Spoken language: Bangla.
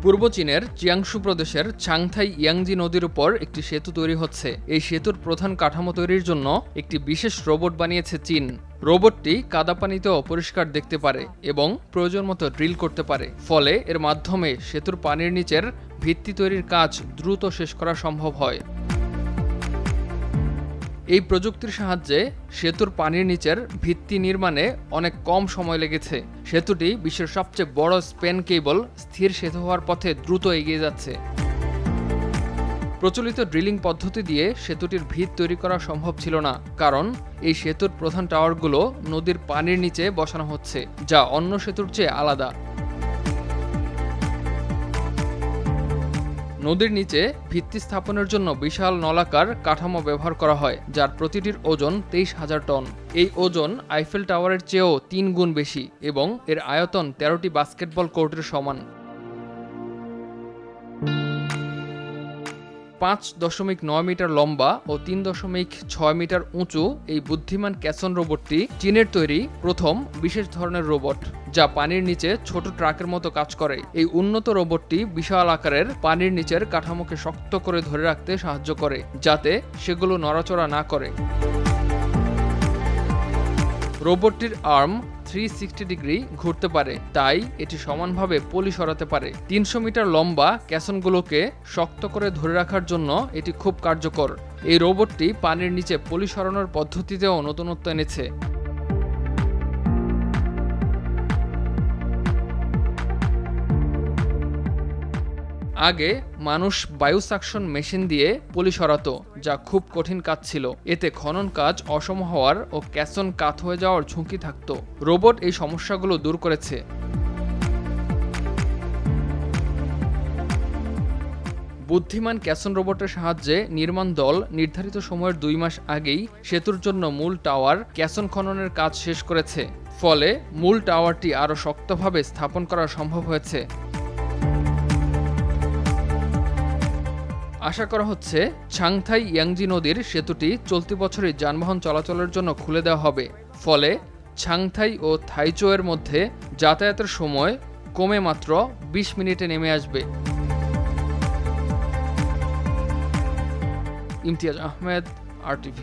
পূর্ব চীনের চিয়াংশু প্রদেশের চাংথাই ইয়াংজি নদীর উপর একটি সেতু তৈরি হচ্ছে। এই সেতুর প্রধান কাঠামো তৈরির জন্য একটি বিশেষ রোবট বানিয়েছে চীন। রোবটটি কাদা পানিতেও পরিষ্কার দেখতে পারে এবং প্রয়োজন মতো ড্রিল করতে পারে। ফলে এর মাধ্যমে সেতুর পানির নিচের ভিত্তি তৈরির কাজ দ্রুত শেষ করা সম্ভব হয়। এই প্রযুক্তির সাহায্যে সেতুর পানির নিচের ভিত্তি নির্মাণে অনেক কম সময় লেগেছে। সেতুটি বিশ্বের সবচেয়ে বড় স্প্যান কেবল স্থির সেতু হওয়ার পথে দ্রুত এগিয়ে যাচ্ছে। প্রচলিত ড্রিলিং পদ্ধতি দিয়ে সেতুটির ভিত তৈরি করা সম্ভব ছিল না, কারণ এই সেতুর প্রধান টাওয়ারগুলো নদীর পানির নিচে বসানো হচ্ছে, যা অন্য সেতুর চেয়ে আলাদা। নদীর নিচে ভিত্তি স্থাপনের জন্য বিশাল নলাকার কাঠামো ব্যবহার করা হয়, যার প্রতিটির ওজন 23,000 টন। এই ওজন আইফেল টাওয়ারের চেয়েও 3 গুণ বেশি এবং এর আয়তন 13টি বাস্কেটবল কোর্টের সমান। 5.9 মিটার লম্বা ও 3.6 মিটার উঁচু এই বুদ্ধিমান ক্যাসন রোবটটি চীনের তৈরি প্রথম বিশেষ ধরনের রোবট, যা পানির নিচে ছোট ট্রাকের মতো কাজ করে। এই উন্নত রোবটটি বিশাল আকারের পানির নিচের কাঠামোকে শক্ত করে ধরে রাখতে সাহায্য করে, যাতে সেগুলো নড়াচড়া না করে। রোবটটির আর্ম 360 ডিগ্রি ঘুরতে পারে, তাই এটি সমানভাবে পলি সরাতে পারে। 300 মিটার লম্বা ক্যাসনগুলোকে শক্ত করে ধরে রাখার জন্য এটি খুব কার্যকর। এই রোবটটি পানির নিচে পলি সরানোর পদ্ধতিতেও নতুনত্ব এনেছে। আগে মানুষ বায়ু সাকশন মেশিন দিয়ে পলি সরাতো, যা খুব কঠিন কাজ ছিল। এতে খনন কাজ অসম হওয়ার ও ক্যাসন কাত হয়ে যাওয়ার ঝুঁকি থাকত। রোবট এই সমস্যাগুলো দূর করেছে। বুদ্ধিমান ক্যাসন রোবটের সাহায্যে নির্মাণ দল নির্ধারিত সময়ের 2 মাস আগেই সেতুর জন্য মূল টাওয়ার ক্যাসন খননের কাজ শেষ করেছে। ফলে মূল টাওয়ারটি আরও শক্তভাবে স্থাপন করা সম্ভব হয়েছে। আশা করা হচ্ছে চাংথাই ইয়াংজি নদীর সেতুটি চলতি বছরই যানবাহন চলাচলের জন্য খুলে দেওয়া হবে। ফলে চাংথাই ও থাইচৌয়ের মধ্যে যাতায়াতের সময় কমে মাত্র 20 মিনিটে নেমে আসবে। ইমতিয়াজ আহমেদ, RTV।